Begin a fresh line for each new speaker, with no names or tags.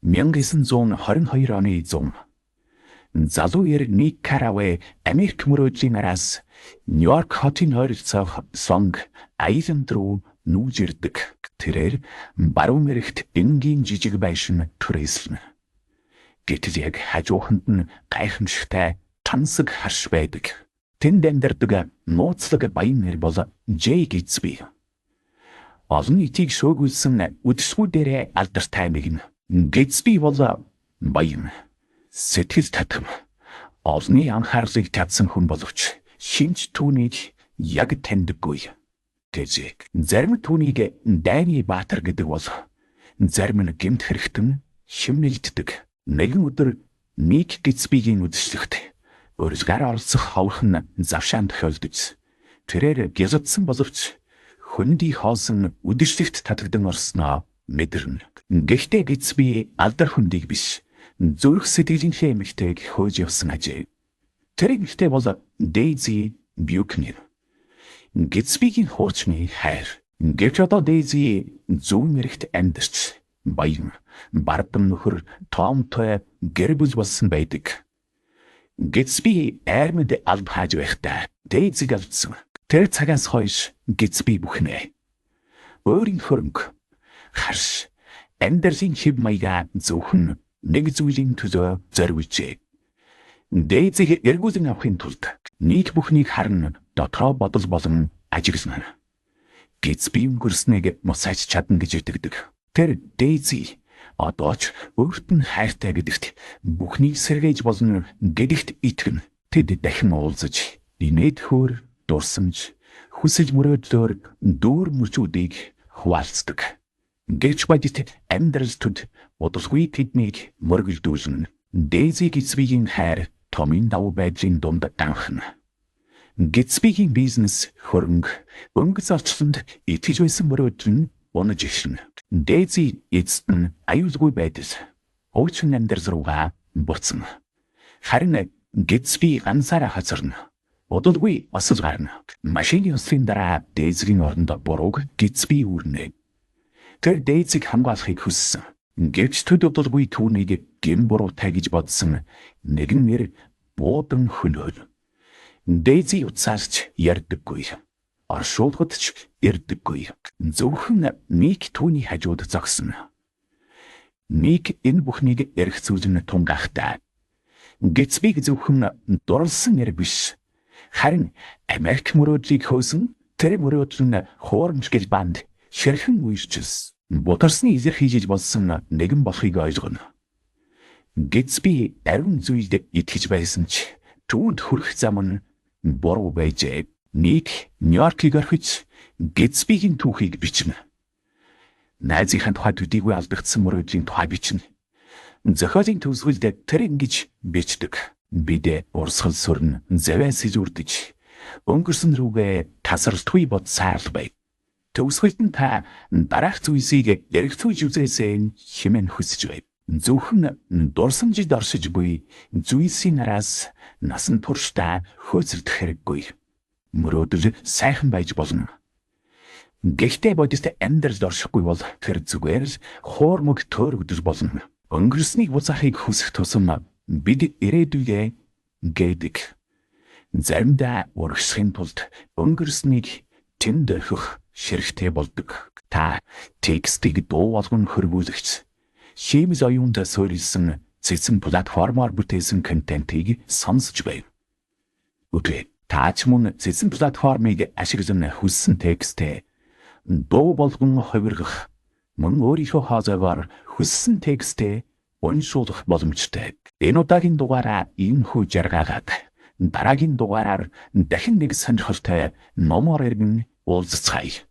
1922 оны 100. Залуу эр Ник Каравей Америк мөрөөдлийн араас Нью-Йорк хотын ойролцоох Сонг Айленд руу нүүж ирдэг. Тэрээр баруун эрэгт энгийн жижиг байшин түрээслэнэ. Гэтэл яг хажууханд нь гайхамшигтай тансаг харш байдаг. Тэнд амьдардаг нууцлаг баян нэр бол Джей Гитсби. Олон нийтийг шөөгүүлсэн үдэшгүй дээрээ алдартай нэгэн. Гитсби бол баян, сэтгэл татам, олонний анхаарлыг татсан хүн боловч шинж түүнийг яг таньдаггүй. Тэжээ зарим түүнийг Дайны Баатар гэдэг бол зарим нь гэмт хэрэгтэн шимнэлддэг. Нэгэн өдөр Ник Гитсбигийн үдэшлэгт өрсгөр олцох ховхон завшаан тохиолдож тэрээр гязадсан боловч хүндий хоосон үдэшлэгт татагдан орсноо мэдэрнэ. Гэхдээ Гитсби алдар хүндийг биш зүрх сэтгэлийн эмэгтэйг хөөж явсан ажээ. Тэр эмэгтэй бол Дейзи Бюкнер. Гитсбигийн хуучны хайр. Гэвч одоо Дейзи зүүн эрэгт амьдарч баян бардам нөхөр Томтой гэр бүл болсон байдаг. Гитсби аймд алба хааж байхдаа Дейзиг алдсан. Тэр цагаас хойш Гитсби бүхнэ. Өөрийн хөрөнгө, харш, амьдралын хэв маягаа зөвхөн нэг зүйлийн төлөө зориулжээ. Дейзиг эргүүлэн авахын тулд Ник бүхнийг харна дотроо бодол болон ажиглана. Гитсби өнгөрснөг мосаж чадна гэж итгэдэг. Тэр Дейзи одоо ч өөрт нь хайртай гэдэгт бүхнийг сэргээж болно гэдэгт итгэн. Тэд дахин уулзаж инээд хөр дурсамж хүсэл мөрөөдлөөр дүүр мөчүүдийг хуваалцдаг. Гэвч бодит амьдралд удалгүй тэднийг мөргөлдүүлнэ. Дейзи Гитсбигийн хайр томын давуу байдлын дунд данхна. Гитсбигийн бизнес хөрөнгө өнгө зарцланд итгэж байсан мөрөөдөл нь унаж ирсэн. Дейзи эцэст нь аюулгүй байдал уучин амьдрал руугаа буцсан. Харин Гитсби ганцаараа хазарна. Удалгүй осол гарна. Машины ослын дараа Дейзигийн оронд бурууг Гитсби үүрнэ. Тэр Дейзиг хамгаалахыг хүссэн. Гэвч төд удалгүй түүнийг гин буруутай гэж бодсон нэгэн нэр буудан хөлөөл. Дейзи уцаарч ярьдаггүй. Оршуулгад ч ирдэггүй. Зөвхөн Ник түүний хажууд зогсно. Ник энэ бүхнийг эргцүүлэн тунгаахтай. Гитсбиг зөвхөн дурлсан нэр биш. Харин Америк мөрөөдлийг хөөсөн тэр мөрөөдөл нь хуурамч гэл банд ширхэн үерчс бутарсны изэр хийж болсон нэгэн болохыг ойлгоно. Гитсби ариун зүйлд итгэж байсан ч түүнд хүрэх зам нь буруу байжээ. Ник Нью-Йоркийг орхиж Гитсбигийн түүхийг бичнэ. Найзынхаа тухай төдийгүй алдагдсан мөрөөдлийн тухай бичнэ. Зохиолын төгсгөлд тэр ингэж бичдэг. Бид урсгал сүрн завээс илүүрдэж өнгөрсөн рүүгээ тасралтгүй бод сайрал бай. Төгсгөлд нь та дараах зүйлсийг эргэцүүлж үзээсэй хэмээн хүсэж бай. Зөвхөн дурсамжид оршиж буй зүйлсийн араас насан туршдаа хөөцөлдөх хэрэггүй. Мөрөөдөл сайхан байж болно. Гэхдээ бодит амьдралд оршихгүй бол тэр зүгээр л хуурмаг төөрөгдөж болно. Өнгөрснийг буцаахыг хүсэх тусам бид ирээдүйгээ гэдэг. Заримдаа урагшихын тулд өнгөрснийг тэнд орхих ширхтэй болдог. Та текстийг дуу болгон хөрвүүлэгч шимэл оюунд суурилсан цэцэн платформоор бүтээсэн контентыг сонсож байв. Үгүй та ч мөн цэцэн платформыг ашиглан хүссэн текстээ дуу болгон хувиргах мөн өөрийнхөө хаазаагаар хүссэн текстээ уншуулах боломжтой. Энэ удаагийн дугаараа иймхүү жаргаагаад дараагийн дугаараар дахин нэг сонирхолтой номоор иргэн уулзцгаая.